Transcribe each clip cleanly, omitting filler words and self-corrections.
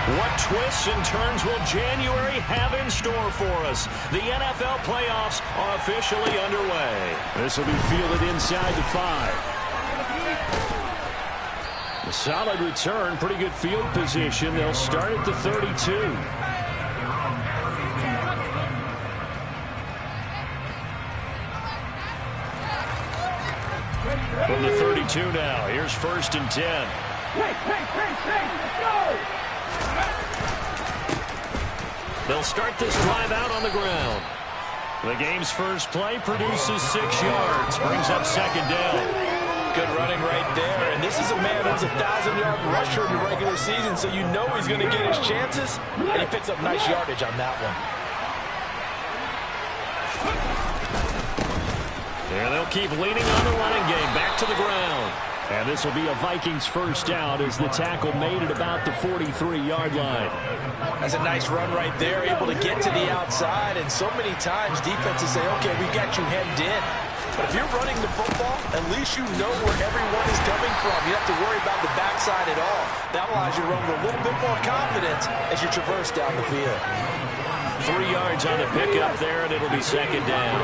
What twists and turns will January have in store for us? The NFL playoffs are officially underway. This will be fielded inside the 5. A solid return, pretty good field position. They'll start at the 32. From the 32 now, here's 1st and 10. Let's go! They'll start this drive out on the ground. The game's first play produces 6 yards, brings up 2nd down. Good running right there, and this is a man who's a 1,000-yard rusher in the regular season, so you know he's going to get his chances, and he picks up nice yardage on that one. And they'll keep leaning on the running game, back to the ground. And this will be a Vikings first down as the tackle made at about the 43-yard line. That's a nice run right there, able to get to the outside, and so many times defenses say, okay, we got you hemmed in. But if you're running the football, at least you know where everyone is coming from. You don't have to worry about the backside at all. That allows you to run with a little bit more confidence as you traverse down the field. 3 yards on the pickup there, and it'll be 2nd down.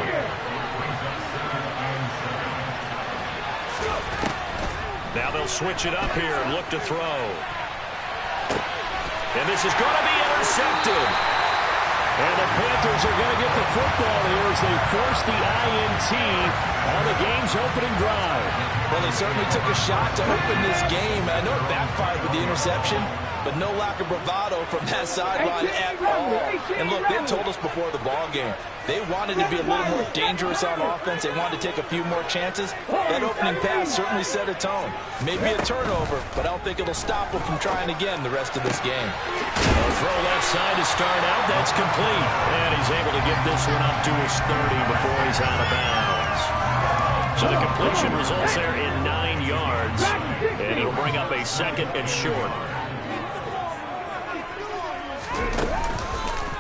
Now they'll switch it up here and look to throw. And this is going to be intercepted. And the Panthers are going to get the football here as they force the INT on the game's opening drive. Well, they certainly took a shot to open this game. I know it backfired with the interception, but no lack of bravado from that sideline at all. And look, they told us before the ball game, they wanted to be a little more dangerous on offense. They wanted to take a few more chances. That opening pass certainly set a tone. Maybe a turnover, but I don't think it'll stop them from trying again the rest of this game. A throw left side to start out. That's complete. And he's able to get this one up to his 30 before he's out of bounds. So the completion results there in 9 yards. And it'll bring up a 2nd and short.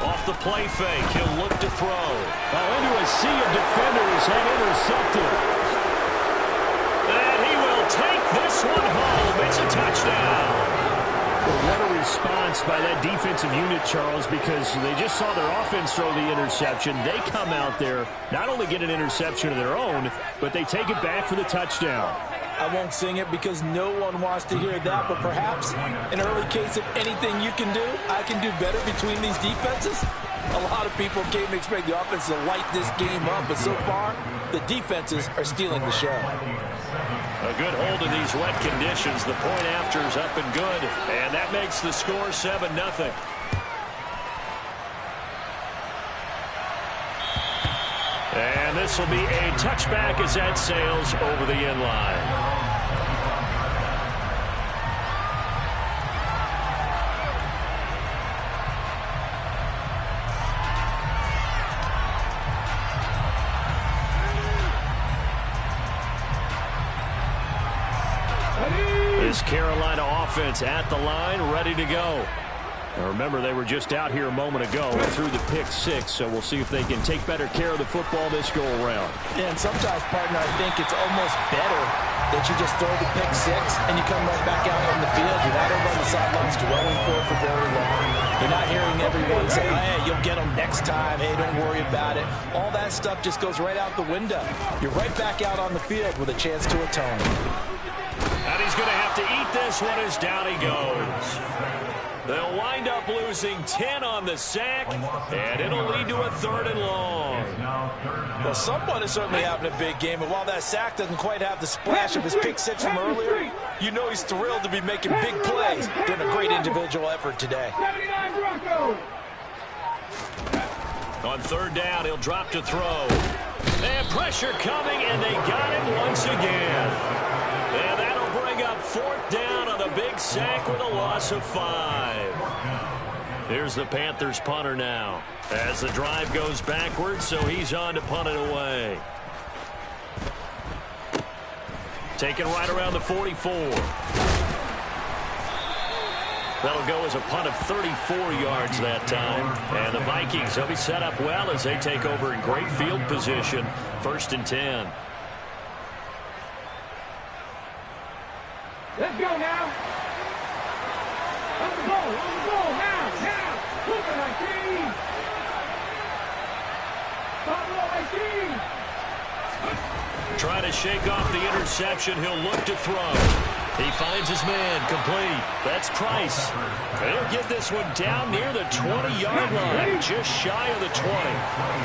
Off the play fake, he'll look to throw. Into a sea of defenders and intercepted. And he will take this one home. It's a touchdown. Well, what a response by that defensive unit, Charles, because they just saw their offense throw the interception. They come out there, not only get an interception of their own, but they take it back for the touchdown. I won't sing it because no one wants to hear that, but perhaps an early case of anything you can do, I can do better between these defenses. A lot of people came to expect the offense to light this game up, but so far, the defenses are stealing the show. A good hold of these wet conditions. The point after is up and good, and that makes the score 7-0. And this will be a touchback as that sails over the end line. This Carolina offense at the line, ready to go. Now remember, they were just out here a moment ago and threw the pick 6, so we'll see if they can take better care of the football this go-around. Yeah, and sometimes, partner, I think it's almost better that you just throw the pick 6 and you come right back out on the field. You're not over on the sidelines dwelling for very long. You're not hearing everyone say, hey, you'll get them next time. Hey, don't worry about it. All that stuff just goes right out the window. You're right back out on the field with a chance to atone. And he's going to have to eat this one as down he goes. They'll wind up losing 10 on the sack, and it'll lead to a 3rd and long. Well, someone is certainly having a big game, and while that sack doesn't quite have the splash of his pick 6 from earlier, you know he's thrilled to be making big plays, doing a great individual effort today. On 3rd down, he'll drop to throw. And pressure coming, and they got him once again. And that'll bring up 4th down on the big sack with a loss of 5. Here's the Panthers punter now. As the drive goes backwards, so he's on to punt it away. Taken right around the 44. That'll go as a punt of 34 yards that time. And the Vikings, they'll be set up well as they take over in great field position. 1st and 10. Let's go now. Trying to shake off the interception. He'll look to throw. He finds his man. Complete. That's Price. He'll get this one down near the 20-yard line. Just shy of the 20.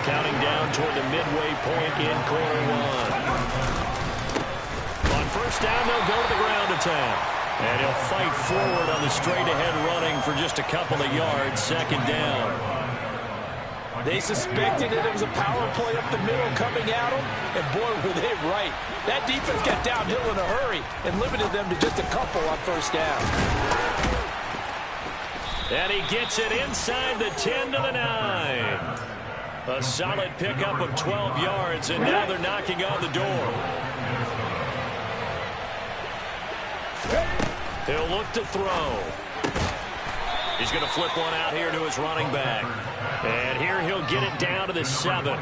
Counting down toward the midway point in quarter one. On first down, they'll go to the ground attack. And he'll fight forward on the straight-ahead running for just a couple of yards. Second down. They suspected that it was a power play up the middle coming at them, and boy, were they right. That defense got downhill in a hurry and limited them to just a couple on first down. And he gets it inside the 10 to the 9. A solid pickup of 12 yards, and now they're knocking on the door. He'll look to throw. He's going to flip one out here to his running back. And here he'll get it down to the 7.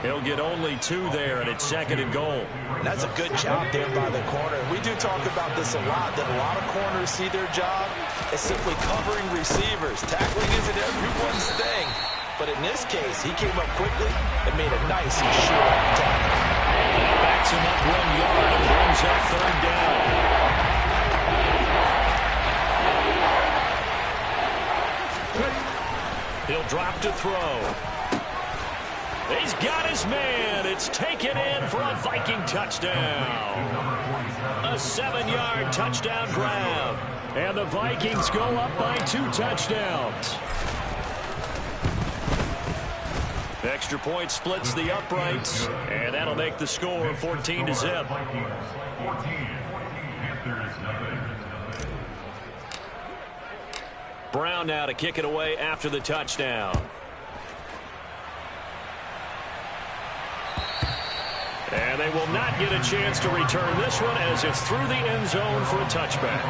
He'll get only 2 there, and it's second and goal. That's a good job there by the corner. We do talk about this a lot, that a lot of corners see their job as simply covering receivers. Tackling isn't everyone's thing. But in this case, he came up quickly and made a nice and sure tackle. Backs him up 1 yard and brings up third down. He'll drop to throw. He's got his man. It's taken in for a Viking touchdown. A 7-yard touchdown grab. And the Vikings go up by 2 touchdowns. Extra point splits the uprights, and that'll make the score 14-0. Brown now to kick it away after the touchdown. And they will not get a chance to return this one as it's through the end zone for a touchback.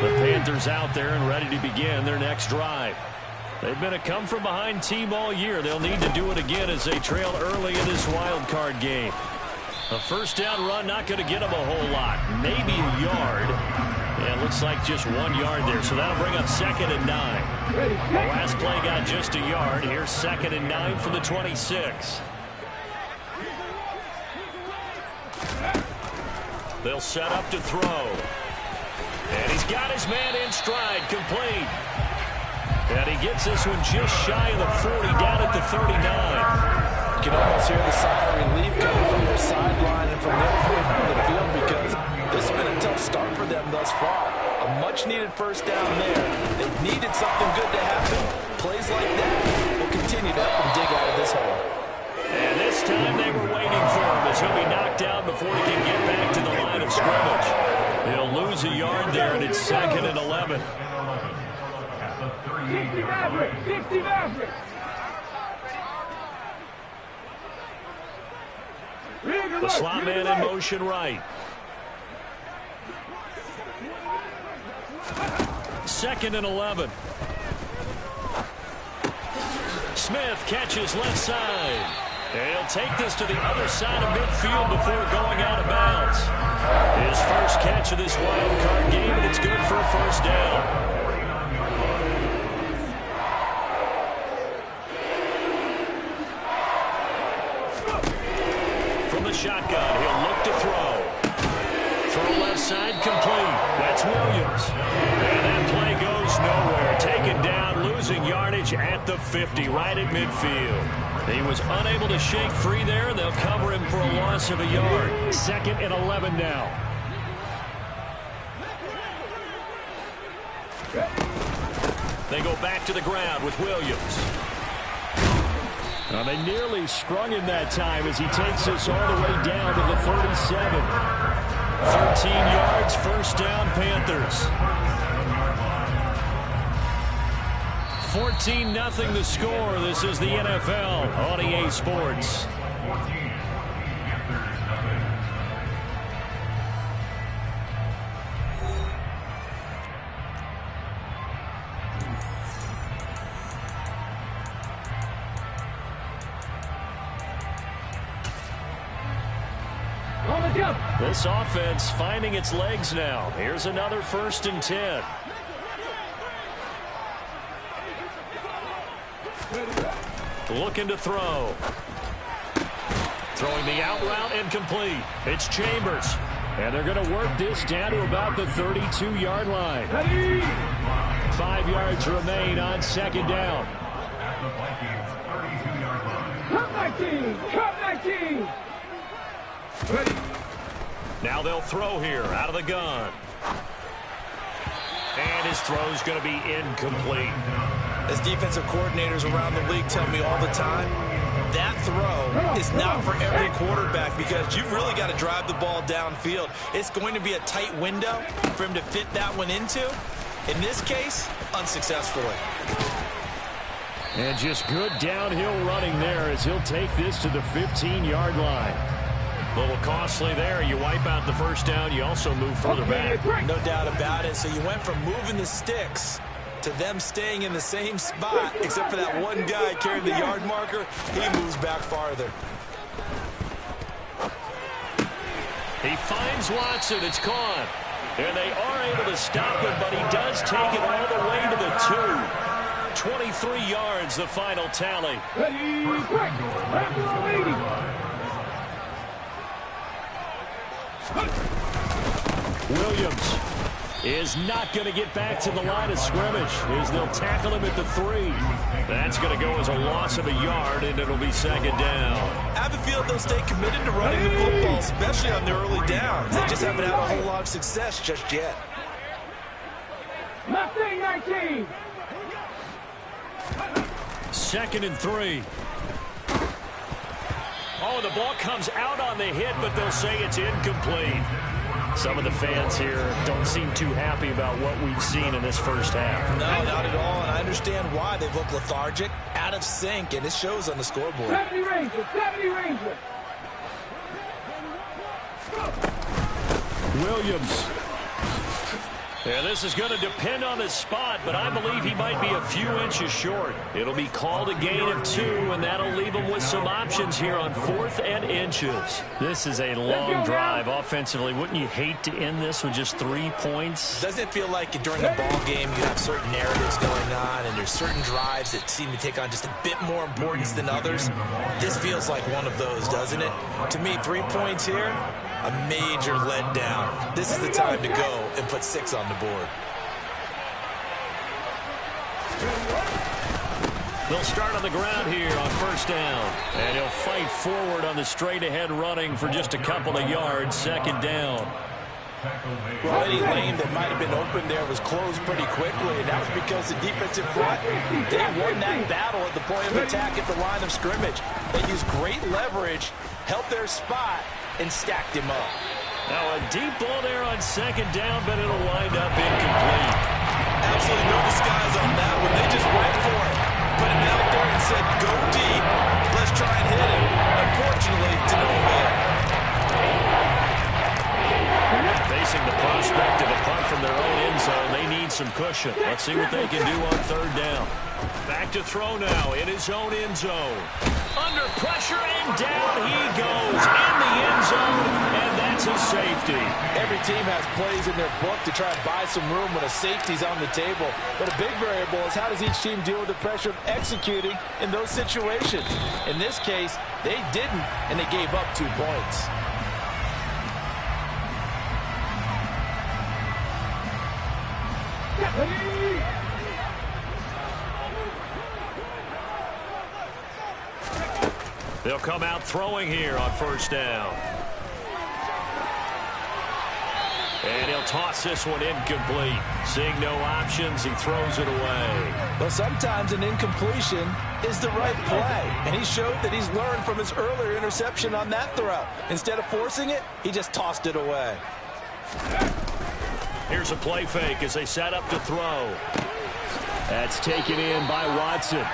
The Panthers out there and ready to begin their next drive. They've been a come-from-behind team all year. They'll need to do it again as they trail early in this wild card game. A first down run not going to get them a whole lot. Maybe a yard. Yeah, it looks like just 1 yard there, so that'll bring up second and 9. The last play got just a yard. Here's second and 9 from the 26. They'll set up to throw. And he's got his man in stride, complete. And he gets this one just shy of the 40, down at the 39. You can almost hear the sigh of relief coming from their sideline and from their point on the field because this has been a tough start for them thus far. A much-needed first down there. They've needed something good to happen. Plays like that will continue to help them dig out of this hole. And this time they were waiting for him as he'll be knocked down before he can get back to the line of scrimmage. He'll lose a yard there, and it's second and 11. 60 Maverick! 60 Maverick! The slot man in motion right. Second and 11. Smith catches left side. And he'll take this to the other side of midfield before going out of bounds. His first catch of this wild card game, and it's good for a first down. From the shotgun, he'll look to throw. Throw left side, complete. That's Williams. And that play goes nowhere. Taken down, losing yardage at the 50, right at midfield. He was unable to shake free there. They'll cover him for a loss of a yard. Second and 11 now. They go back to the ground with Williams. Now they nearly sprung him that time as he takes this all the way down to the 37. 13 yards, first down, Panthers. 14-0 the score. This is the NFL on EA Sports. On the This offense finding its legs now. Here's another 1st and 10. Looking to throw. Throwing the out route incomplete. It's Chambers. And they're going to work this down to about the 32-yard line. 5 yards remain on 2nd down. Cut 19! Cut 19! Ready. Now they'll throw here out of the gun. And his throw's going to be incomplete. As defensive coordinators around the league tell me all the time, that throw is not for every quarterback because you've really got to drive the ball downfield. It's going to be a tight window for him to fit that one into. In this case, unsuccessfully. And just good downhill running there as he'll take this to the 15-yard line. A little costly there. You wipe out the 1st down. You also move further back. No doubt about it. So you went from moving the sticks to them staying in the same spot, except for that one guy carrying the yard marker. He moves back farther. He finds Watson. It's caught. And they are able to stop him, but he does take it all the way to the 2. 23 yards, the final tally. Ready, break. Williams is not going to get back to the line of scrimmage as they'll tackle him at the 3. That's going to go as a loss of a yard, and it'll be 2nd down. I have a feeling they'll stay committed to running the football, especially on their early downs. They just haven't had a whole lot of success just yet. Mustang 19. 2nd and 3. Oh, the ball comes out on the hit, but they'll say it's incomplete. Some of the fans here don't seem too happy about what we've seen in this 1st half. No, not at all, and I understand why. They've looked lethargic, out of sync, and it shows on the scoreboard. 70 Rangers, 70 Rangers. Williams. Yeah, this is going to depend on his spot, but I believe he might be a few inches short. It'll be called a gain of 2, and that'll leave him with some options here on 4th and inches. This is a long drive offensively. Wouldn't you hate to end this with just 3 points? Doesn't it feel like during a ball game you have certain narratives going on, and there's certain drives that seem to take on just a bit more importance than others? This feels like one of those, doesn't it? To me, 3 points here, a major letdown. This is the time to go and put 6 on the board. They'll start on the ground here on 1st down. And he'll fight forward on the straight-ahead running for just a couple of yards. 2nd down. Well, any lane that might have been open there was closed pretty quickly, and that was because the defensive front, they won that battle at the point of attack at the line of scrimmage. They used great leverage, helped their spot, and stacked him up. Now a deep ball there on 2nd down, but it'll wind up incomplete. Absolutely no disguise on that one. They just went for it. Put him out there and said, go deep. Let's try and hit him. Unfortunately, to no avail. Facing the prospect of a punt from their own end zone, they need some cushion. Let's see what they can do on 3rd down. Back to throw now in his own end zone. Under pressure, and down he goes in the end zone, and that's a safety. Every team has plays in their book to try and buy some room when a safety's on the table. But a big variable is how does each team deal with the pressure of executing in those situations. In this case, they didn't, and they gave up 2 points. They'll come out throwing here on 1st down. And he'll toss this one incomplete. Seeing no options, he throws it away. Well, sometimes an incompletion is the right play. And he showed that he's learned from his earlier interception on that throw. Instead of forcing it, he just tossed it away. Here's a play fake as they set up to throw. That's taken in by Watson.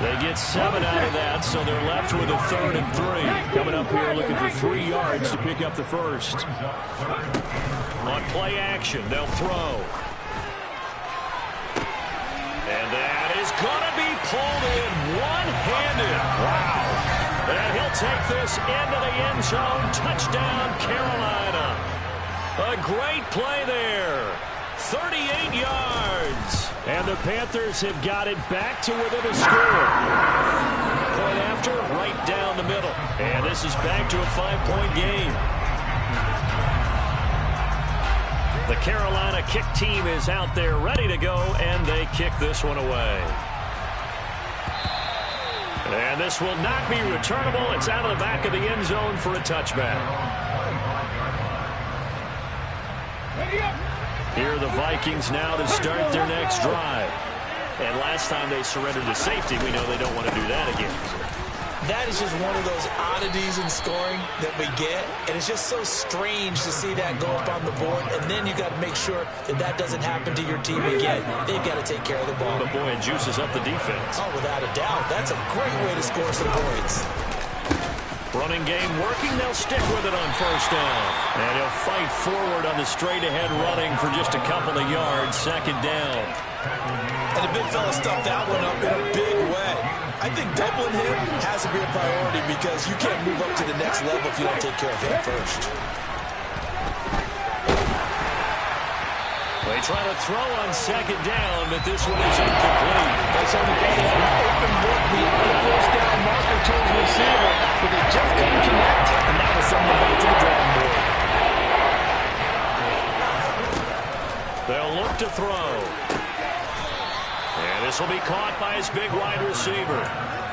They get 7 out of that, so they're left with a 3rd and 3. Coming up here looking for 3 yards to pick up the 1st. On play action, they'll throw. And that is going to be pulled in one-handed. Wow. And he'll take this into the end zone. Touchdown, Carolina. A great play there. 38 yards. And the Panthers have got it back to within a score. Point after, right down the middle. And this is back to a 5-point game. The Carolina kick team is out there ready to go, and they kick this one away. And this will not be returnable. It's out of the back of the end zone for a touchback. Here are the Vikings now to start their next drive. And last time they surrendered to safety, we know they don't want to do that again. That is just one of those oddities in scoring that we get. And it's just so strange to see that go up on the board. And then you got to make sure that that doesn't happen to your team again. They've got to take care of the ball. But boy, it juices up the defense. Oh, without a doubt. That's a great way to score some points. Running game working. They'll stick with it on first down. And he'll fight forward on the straight-ahead running for just a couple of yards. Second down. And the big fella stuffed that one up in a big way. I think doubling him has to be a priority because you can't move up to the next level if you don't take care of him first. They try to throw on second down, but this one is incomplete. That's on the game. Open look beyond the first down marker to his receiver, but they just couldn't connect, and that was something back to the drawing board. They'll look to throw. And this will be caught by his big wide receiver.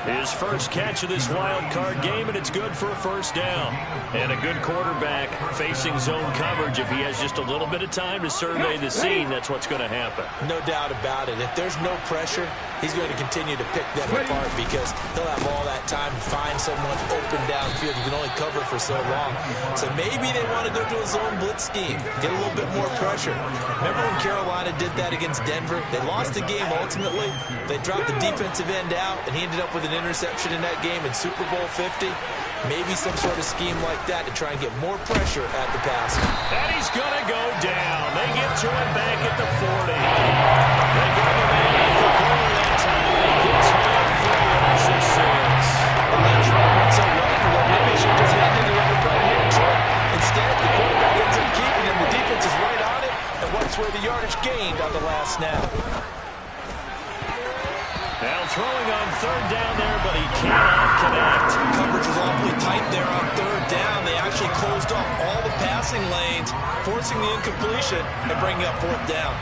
His first catch of this wild card game, and it's good for a first down. And a good quarterback facing zone coverage. If he has just a little bit of time to survey the scene, that's what's going to happen. No doubt about it. If there's no pressure, he's going to continue to pick them apart because he'll have all that time to find someone open downfield. You can only cover for so long. So maybe they want to go to a zone blitz scheme, get a little bit more pressure. Remember when Carolina did that against Denver? They lost the game ultimately. They dropped the defensive end out, and he ended up with an interception in that game in Super Bowl 50. Maybe some sort of scheme like that to try and get more pressure at the pass. And he's going to go down. They get to him back at the 40. They grab him in at the corner that time. He gets home for a loss of 6. And that's went so well for them. Maybe he should just hand it to him right here, Troy. Instead, the quarterback ends up keeping him. The defense is right on it. And what's where the yardage gained on the last snap. Now throwing on third down there, but he cannot connect. Coverage was awfully tight there on third down. They actually closed off all the passing lanes, forcing the incompletion and bringing up fourth down.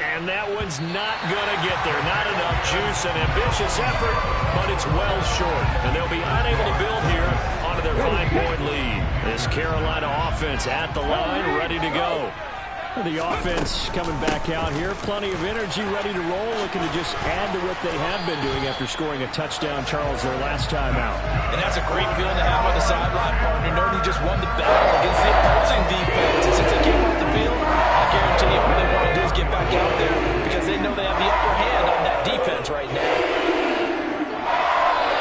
And that one's not going to get there. Not enough juice. An ambitious effort, but it's well short. And they'll be unable to build here onto their 5-point lead. This Carolina offense at the line, ready to go. The offense coming back out here. Plenty of energy, ready to roll, looking to just add to what they have been doing after scoring a touchdown, Charles, their last time out. And that's a great feeling to have on the sideline, partner, knowing you just won the battle against the opposing defense. And since they came off the field, I guarantee you what they want to do is get back out there because they know they have the upper hand on that defense right now.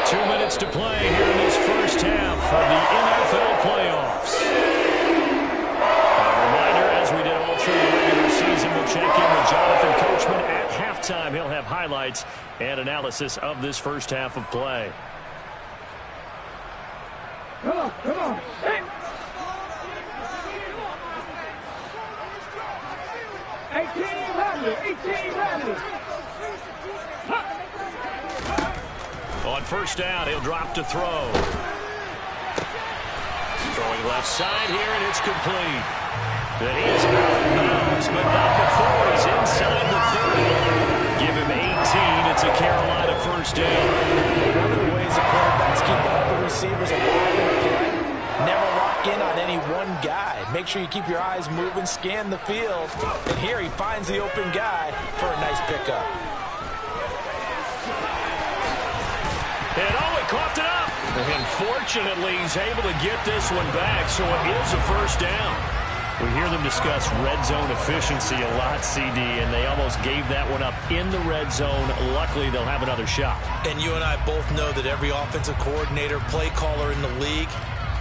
2 minutes to play here in this first half of the NFL playoffs. A reminder, as we did all through the regular season, we'll check in with Jonathan Coachman at halftime. He'll have highlights and analysis of this first half of play. Come on, come on. Hey. 18 rally. On first down, he'll drop to throw. Throwing left side here, and it's complete. Then he is out of bounds, but not before he's inside the 30. Give him 18. It's a Carolina first down. One of the ways the quarterbacks keep all the receivers alive in the play, never lock in on any one guy. Make sure you keep your eyes moving, scan the field. And here he finds the open guy for a nice pickup. And he coughed it up. And fortunately, he's able to get this one back, so it is a first down. We hear them discuss red zone efficiency a lot, CD, and they almost gave that one up in the red zone. Luckily, they'll have another shot. And you and I both know that every offensive coordinator, play caller in the league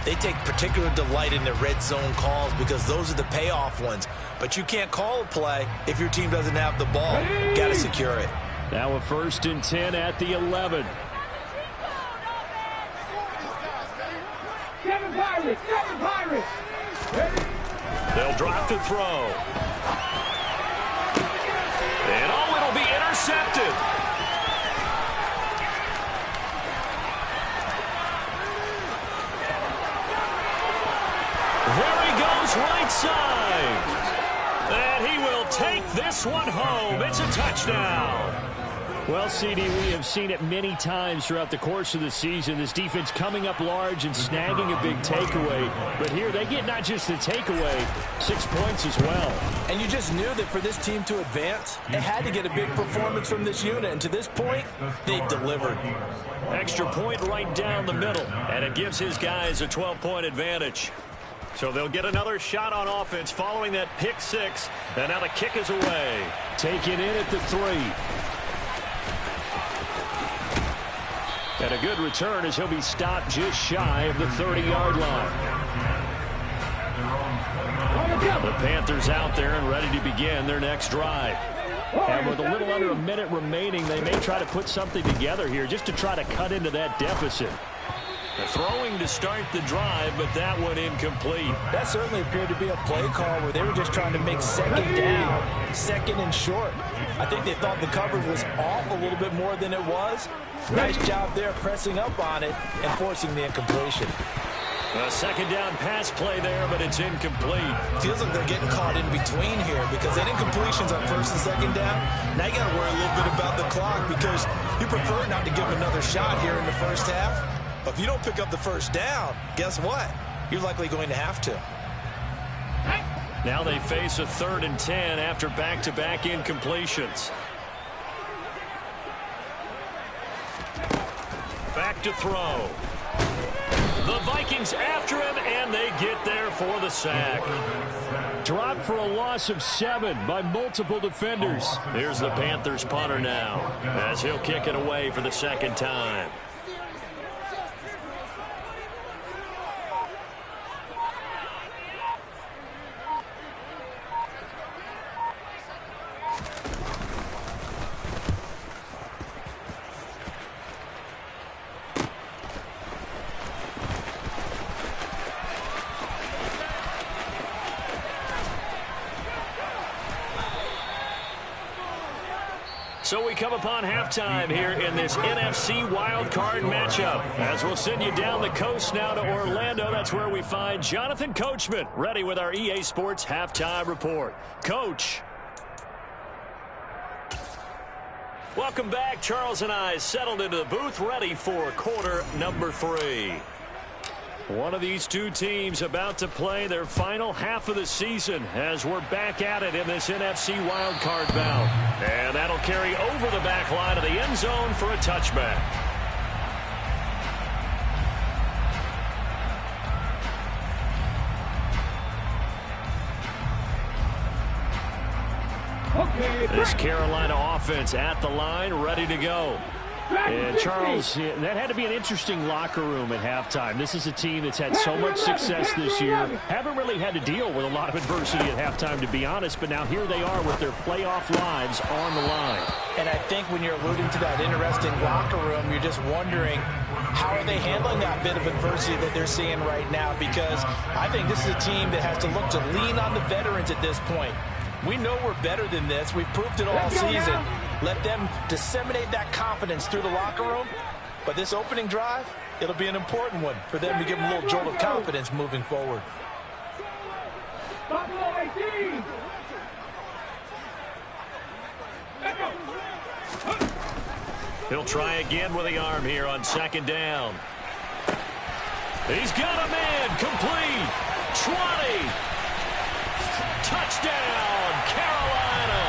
They take particular delight in the red zone calls because those are the payoff ones. But you can't call a play if your team doesn't have the ball. Got to secure it. Now a 1st and 10 at the 11. Seven Pirates, seven Pirates. They'll drop to throw. And oh, it'll be intercepted. There he goes, right side. And he will take this one home. It's a touchdown. Well, CD, we have seen it many times throughout the course of the season. This defense coming up large and snagging a big takeaway. But here they get not just the takeaway, 6 points as well. And you just knew that for this team to advance, it had to get a big performance from this unit. And to this point, they've delivered. Extra point right down the middle. And it gives his guys a 12-point advantage. So they'll get another shot on offense following that pick six. And now the kick is away. Taken in at the 3. And a good return as he'll be stopped just shy of the 30-yard line. The Panthers out there and ready to begin their next drive. And with a little under a minute remaining, they may try to put something together here just to try to cut into that deficit. The throwing to start the drive, but that one incomplete. That certainly appeared to be a play call where they were just trying to make second down, second and short. I think they thought the coverage was off a little bit more than it was. Nice job there pressing up on it and forcing the incompletion. A second down pass play there, but it's incomplete. Feels like they're getting caught in between here because that incompletion's on 1st and 2nd down. Now you got to worry a little bit about the clock because you prefer not to give them another shot here in the first half. But if you don't pick up the first down, guess what? You're likely going to have to. Now they face a 3rd and 10 after back-to-back incompletions. Back to throw. The Vikings after him, and they get there for the sack. Dropped for a loss of 7 by multiple defenders. Here's the Panthers punter now, as he'll kick it away for the second time. So we come upon halftime here in this NFC wildcard matchup. As we'll send you down the coast now to Orlando, that's where we find Jonathan Coachman, ready with our EA Sports halftime report. Coach. Welcome back. Charles and I settled into the booth, ready for quarter number 3. One of these two teams about to play their final half of the season as we're back at it in this NFC wildcard bout. And that'll carry over the back line of the end zone for a touchback. This Carolina offense at the line, ready to go. And, Charles, that had to be an interesting locker room at halftime. This is a team that's had so much success this year. Haven't really had to deal with a lot of adversity at halftime, to be honest. But now here they are with their playoff lives on the line. And I think when you're alluding to that interesting locker room, you're just wondering, how are they handling that bit of adversity that they're seeing right now? Because I think this is a team that has to look to lean on the veterans at this point. We know we're better than this. We've proved it all season. Let them disseminate that confidence through the locker room. But this opening drive, it'll be an important one for them to give them a little jolt of confidence moving forward. He'll try again with the arm here on second down. He's got a man, complete. 20. Touchdown, Carolina.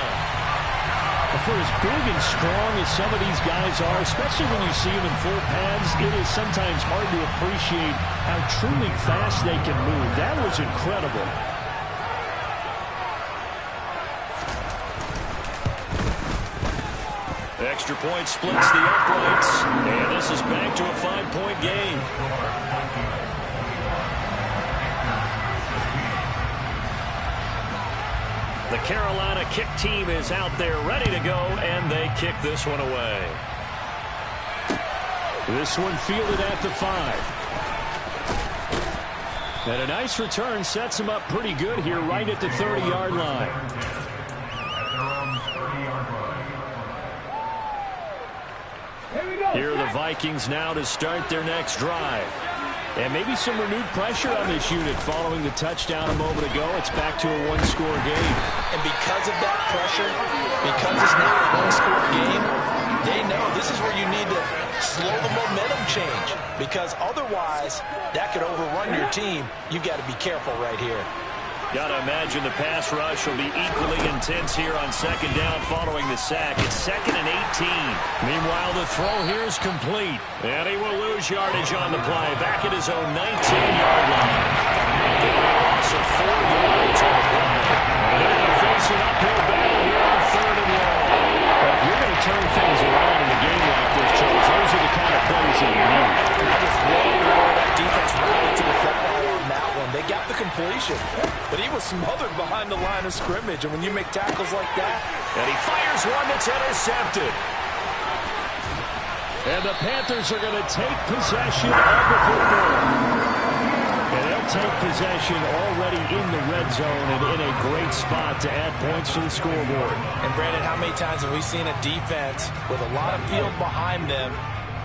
For as big and strong as some of these guys are, especially when you see them in full pads, it is sometimes hard to appreciate how truly fast they can move. That was incredible. Extra point splits the uprights, and this is back to a 5-point game. The Carolina kick team is out there ready to go, and they kick this one away. This one fielded at the 5. And a nice return sets him up pretty good here right at the 30-yard line. Here are the Vikings now to start their next drive. And maybe some renewed pressure on this unit following the touchdown a moment ago. It's back to a one-score game. And because of that pressure, because it's now a one-score game, they know this is where you need to slow the momentum change. Because otherwise, that could overrun your team. You've got to be careful right here. Got to imagine the pass rush will be equally intense here on second down following the sack. It's 2nd and 18. Meanwhile, the throw here is complete. And he will lose yardage on the play. Back at his own 19-yard line. A loss of 4 yards on the play. And they're going to face an uphill battle here on 3rd and long. If you're going to turn things around in a game like this, Charles, those are the kind of plays that you need. I just love the way that defense rallied to the football on that one. They got the completion, but he was smothered behind the line of scrimmage. And when you make tackles like that, and he fires one that's intercepted. And the Panthers are going to take possession of the football. And they'll take possession already in the red zone and in a great spot to add points to the scoreboard. And Brandon, how many times have we seen a defense with a lot of field behind them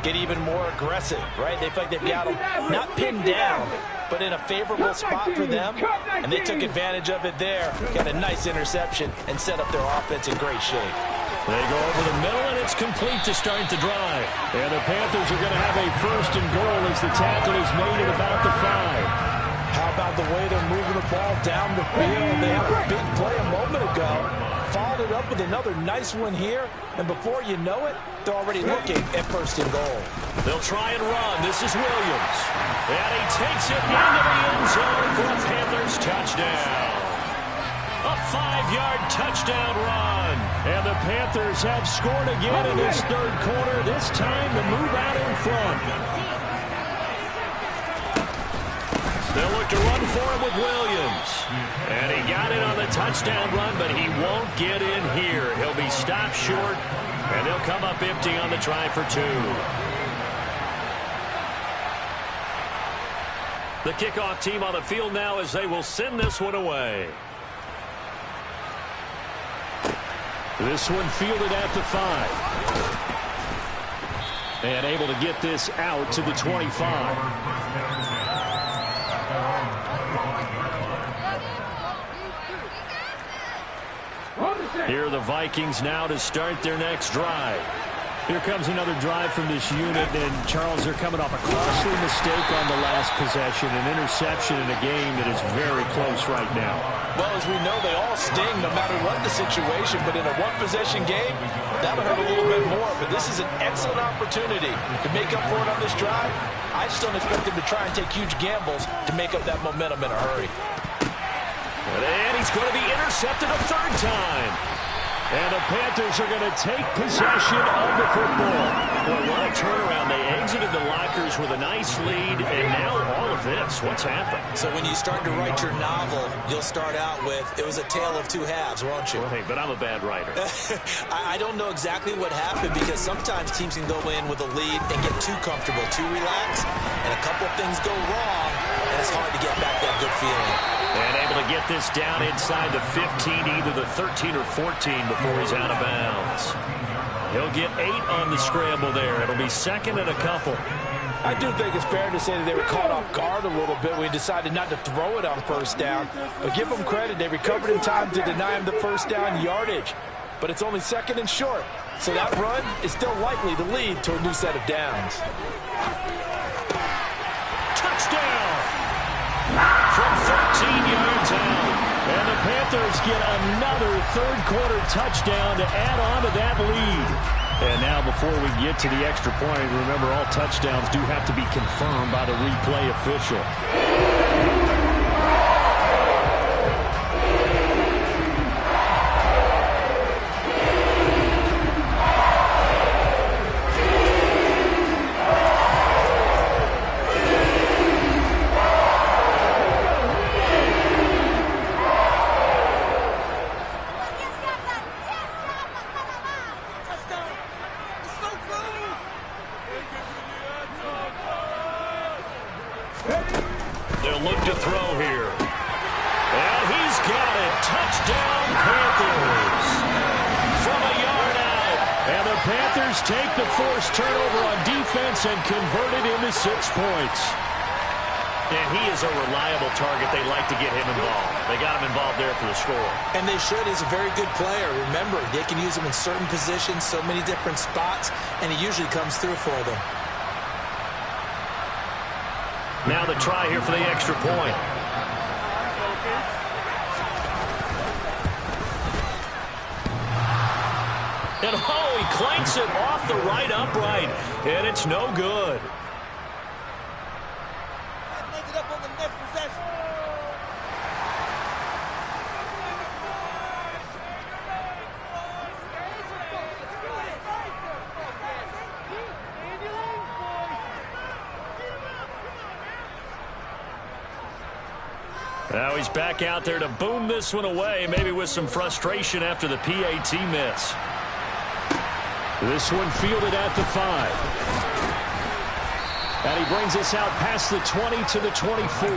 get even more aggressive, right? They feel like they've got them not pinned down, but in a favorable spot for them, and they took advantage of it there. Got a nice interception and set up their offense in great shape. They go over the middle, and it's complete to start the drive. And the Panthers are going to have a 1st and goal as the tackle is made at about the 5. How about the way they're moving the ball down the field? They had a big play a moment ago. Followed it up with another nice one here, and before you know it, they're already looking at 1st and goal. They'll try and run. This is Williams. And he takes it into the end zone for a Panthers touchdown. A 5-yard touchdown run. And the Panthers have scored again in this 3rd quarter. This time to move out in front. They'll look to run for him with Williams. And he got it on the touchdown run, but he won't get in here. He'll be stopped short, and they'll come up empty on the try for 2. The kickoff team on the field now as they will send this one away. This one fielded at the 5. And able to get this out to the 25. Here are the Vikings now to start their next drive. Here comes another drive from this unit, and Charles, they're coming off a costly mistake on the last possession, an interception in a game that is very close right now. Well, as we know, they all sting no matter what the situation, but in a one-possession game, that'll hurt a little bit more. But this is an excellent opportunity to make up for it on this drive. I just don't expect them to try and take huge gambles to make up that momentum in a hurry. And he's going to be intercepted a 3rd time. And the Panthers are going to take possession of the football. Well, what a turnaround. They exited the lockers with a nice lead, and now all of this. What's happened? So when you start to write your novel, you'll start out with, it was a tale of 2 halves, won't you? Well, hey, but I'm a bad writer. I don't know exactly what happened, because sometimes teams can go in with a lead and get too comfortable, too relaxed, and a couple of things go wrong, and it's hard to get back that good feeling. And able to get this down inside the 15, either the 13 or 14 before he's out of bounds. He'll get 8 on the scramble there. It'll be 2nd and a couple. I do think it's fair to say that they were caught off guard a little bit when he decided not to throw it on 1st down. But give them credit. They recovered in time to deny him the 1st down yardage. But it's only 2nd and short. So that run is still likely to lead to a new set of downs. Touchdown! From 13 yards out. And the Panthers get another 3rd quarter touchdown to add on to that lead. And now before we get to the extra point, remember all touchdowns do have to be confirmed by the replay official. They'll look to throw here. And he's got it. Touchdown, Panthers. From a yard out. And the Panthers take the forced turnover on defense and convert it into 6 points. And he is a reliable target. They like to get him involved. They got him involved there for the score. And they should. He's a very good player. Remember, they can use him in certain positions, so many different spots, and he usually comes through for them. Now the try here for the extra point. And oh, he clanks it off the right upright, and it's no good. Now he's back out there to boom this one away, maybe with some frustration after the PAT miss. This one fielded at the 5. And he brings us out past the 20 to the 24.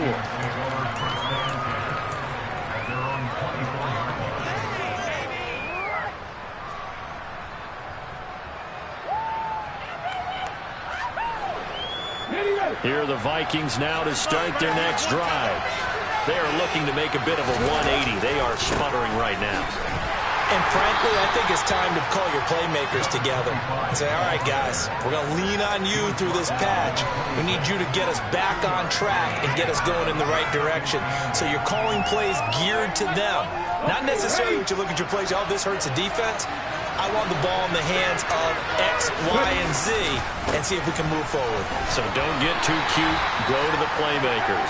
Here are the Vikings now to start their next drive. They are looking to make a bit of a 180. They are sputtering right now. And frankly, I think it's time to call your playmakers together and say, all right, guys, we're going to lean on you through this patch. We need you to get us back on track and get us going in the right direction. So you're calling plays geared to them. Not necessarily what you look at your plays, oh, this hurts the defense. I want the ball in the hands of X, Y, and Z and see if we can move forward. So don't get too cute. Go to the playmakers.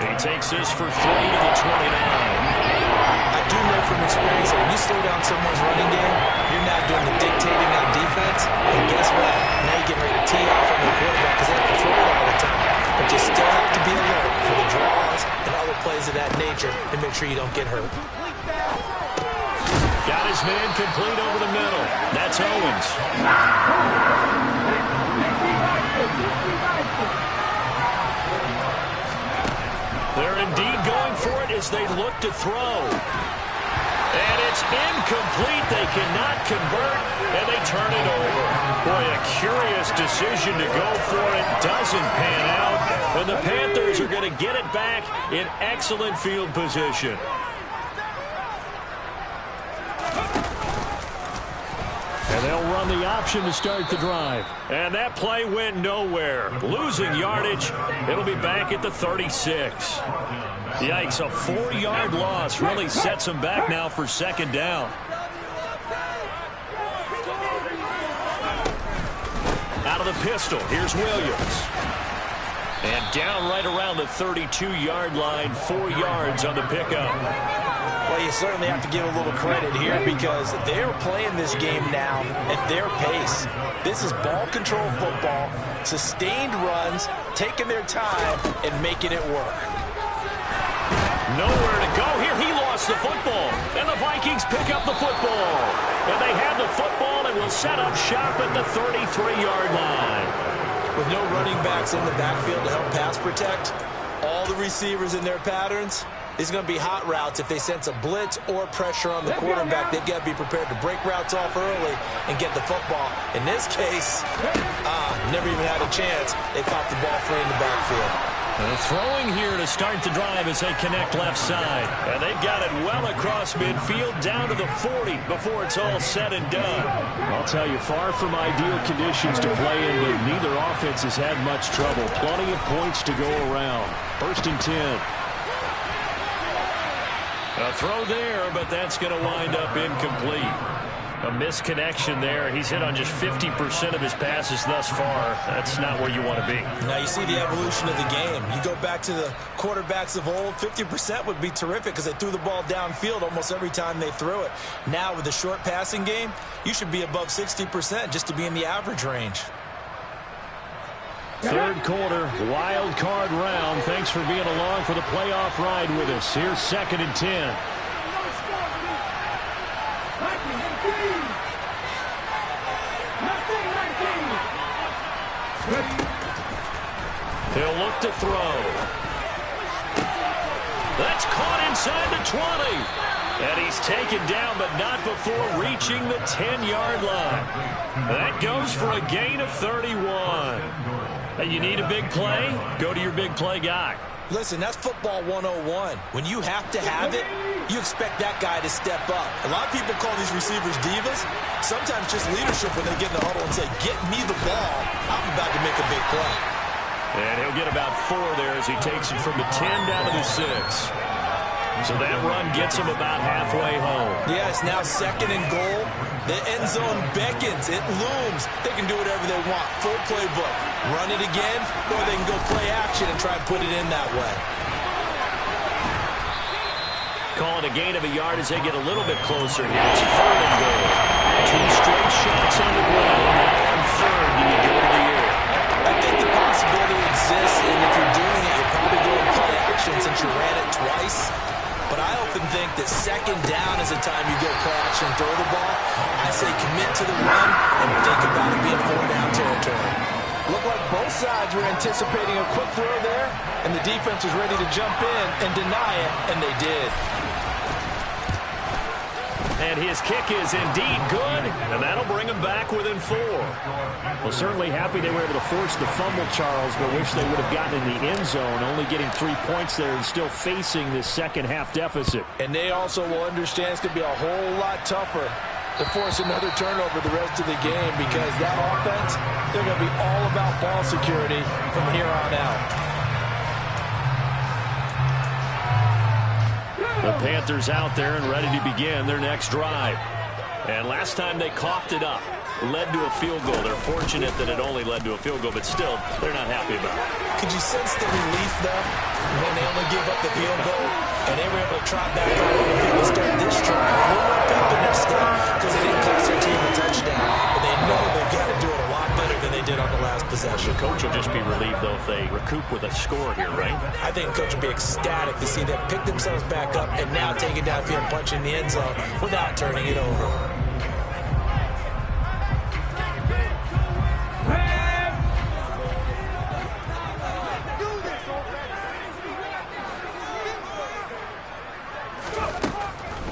He takes this for 3 to the 29. I do know from experience that when you slow down someone's running game, you're not doing the dictating on defense. And guess what? Now you're getting ready to tee off on the quarterback because they have to throw it all the time. But you still have to be alert for the draws and other plays of that nature to make sure you don't get hurt. Got his man complete over the middle. That's Owens. They're indeed going for it as they look to throw. And it's incomplete. They cannot convert, and they turn it over. Boy, a curious decision to go for it. Doesn't pan out. And the Panthers are going to get it back in excellent field position. And they'll run the option to start the drive. And that play went nowhere. Losing yardage. It'll be back at the 36. Yikes, a 4-yard loss really sets them back now for second down. Out of the pistol, here's Williams. And down right around the 32-yard line, 4 yards on the pickup. Well, you certainly have to give a little credit here because they're playing this game now at their pace. This is ball control football, sustained runs, taking their time, and making it work. Nowhere to go here. He lost the football. And the Vikings pick up the football. And they have the football and will set up shop at the 33-yard line. With no running backs in the backfield to help pass protect, all the receivers in their patterns, it's going to be hot routes. If they sense a blitz or pressure on the quarterback, they've got to be prepared to break routes off early and get the football. In this case, never even had a chance. They popped the ball free in the backfield. Throwing here to start the drive as they connect left side. And they've got it well across midfield down to the 40 before it's all said and done. I'll tell you, far from ideal conditions to play in, but neither offense has had much trouble. Plenty of points to go around. 1st and 10. A throw there, but that's going to wind up incomplete. A misconnection there. He's hit on just 50% of his passes thus far. That's not where you want to be. Now you see the evolution of the game. You go back to the quarterbacks of old, 50% would be terrific because they threw the ball downfield almost every time they threw it. Now with the short passing game, you should be above 60% just to be in the average range. 3rd quarter, wild card round. Thanks for being along for the playoff ride with us. Here's 2nd and 10. He'll look to throw. That's caught inside the 20. And he's taken down, but not before reaching the 10-yard line. That goes for a gain of 31. Hey, you need a big play? Go to your big play guy. Listen, that's football 101. When you have to have it, you expect that guy to step up. A lot of people call these receivers divas. Sometimes just leadership when they get in the huddle and say, get me the ball. I'm about to make a big play. And he'll get about 4 there as he takes it from the 10 down to the 6. So that run gets him about halfway home. Yeah, it's now 2nd and goal. The end zone beckons. It looms. They can do whatever they want. Full playbook. Run it again, or they can go play action and try and put it in that way. Call it a gain of a yard as they get a little bit closer here. It's 3rd and goal. 2 straight shots on the ground. Now on 3rd, and you go to the air. I think the possibility exists, and if you're doing it, you're probably going to play action since you ran it twice. But I often think that 2nd down is the time you go play action and throw the ball. I say commit to the run and think about it being 4-down territory. Looked like both sides were anticipating a quick throw there, and the defense was ready to jump in and deny it, and they did. And his kick is indeed good, and that'll bring him back within 4. Well, certainly happy they were able to force the fumble, Charles, but wish they would have gotten in the end zone, only getting 3 points there and still facing this second-half deficit. And they also will understand it's going to be a whole lot tougher to force another turnover the rest of the game because that offense, they're going to be all about ball security from here on out. The Panthers out there and ready to begin their next drive. And last time they coughed it up, led to a field goal. They're fortunate that it only led to a field goal, but still, they're not happy about it. Could you sense the relief, though, when they only gave up the field goal and they were able to trot back on the field to start this drive? A little more pep in their step because they didn't cost their team a touchdown. And they know they've got to do it a lot better than they did on the last possession. The coach will just be relieved, though, if they recoup with a score here, right? I think the coach will be ecstatic to see them pick themselves back up and now take it downfield and punch in the end zone without turning it over.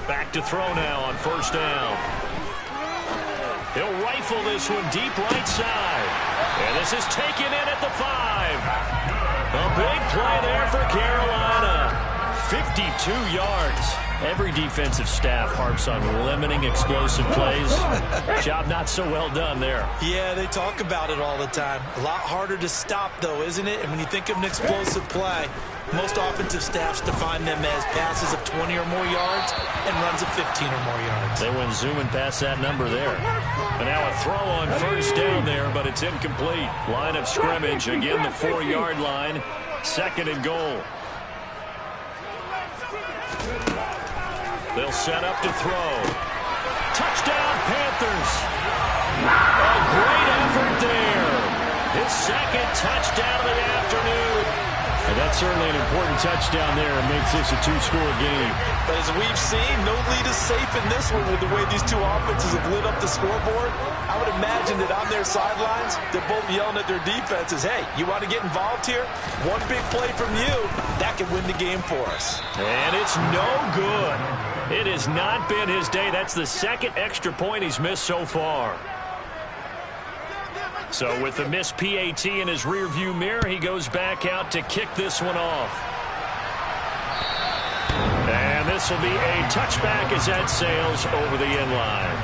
Back to throw now on 1st down. He'll rifle this one deep right side. And this is taken in at the 5. A big play there for Carolina. 52 yards. Every defensive staff harps on limiting explosive plays. Job not so well done there. Yeah, they talk about it all the time. A lot harder to stop, though, isn't it? And when you think of an explosive play, most offensive staffs define them as passes of 20 or more yards and runs of 15 or more yards. They went zooming past that number there. And now a throw on 1st down there, but it's incomplete. Line of scrimmage, again the 4-yard line. 2nd and goal. They'll set up to throw. Touchdown, Panthers. A great effort there. His 2nd touchdown of the afternoon. And that's certainly an important touchdown there and makes this a 2-score game. But as we've seen, no lead is safe in this one with the way these two offenses have lit up the scoreboard. I would imagine that on their sidelines, they're both yelling at their defenses, hey, you want to get involved here? One big play from you, that could win the game for us. And it's no good. It has not been his day. That's the 2nd extra point he's missed so far. So with the missed PAT in his rearview mirror, he goes back out to kick this one off. And this will be a touchback as that sails over the end line.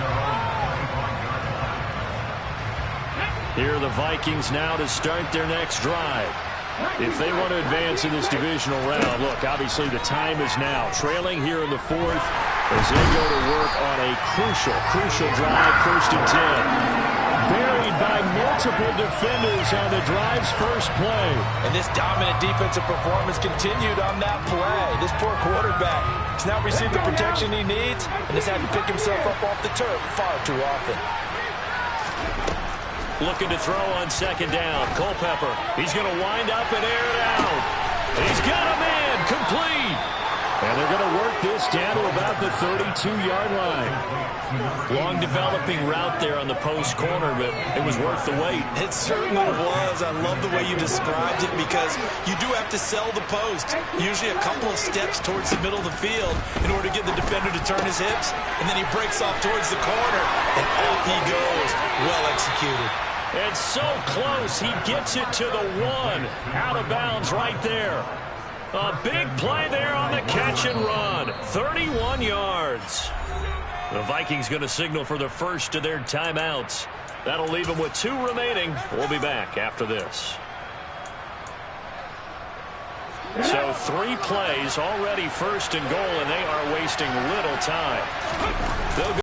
Here are the Vikings now to start their next drive. If they want to advance in this divisional round, look, obviously the time is now. Trailing here in the 4th as they go to work on a crucial drive, 1st and 10. Buried by multiple defenders on the drive's first play. And this dominant defensive performance continued on that play. This poor quarterback has now received the protection he needs and has had to pick himself up off the turf far too often. Looking to throw on 2nd down. Culpepper, he's going to wind up and air it out. He's got a man, complete. And they're going to work this down to about the 32-yard line. Long developing route there on the post corner, but it was worth the wait. It certainly was. I love the way you described it because you do have to sell the post. Usually a couple of steps towards the middle of the field in order to get the defender to turn his hips. And then he breaks off towards the corner, and off he goes. Well executed. It's so close. He gets it to the 1. Out of bounds right there. A big play there on the catch and run. 31 yards. The Vikings going to signal for the first of their timeouts. That'll leave them with 2 remaining. We'll be back after this. So 3 plays, already first and goal, and they are wasting little time. They'll go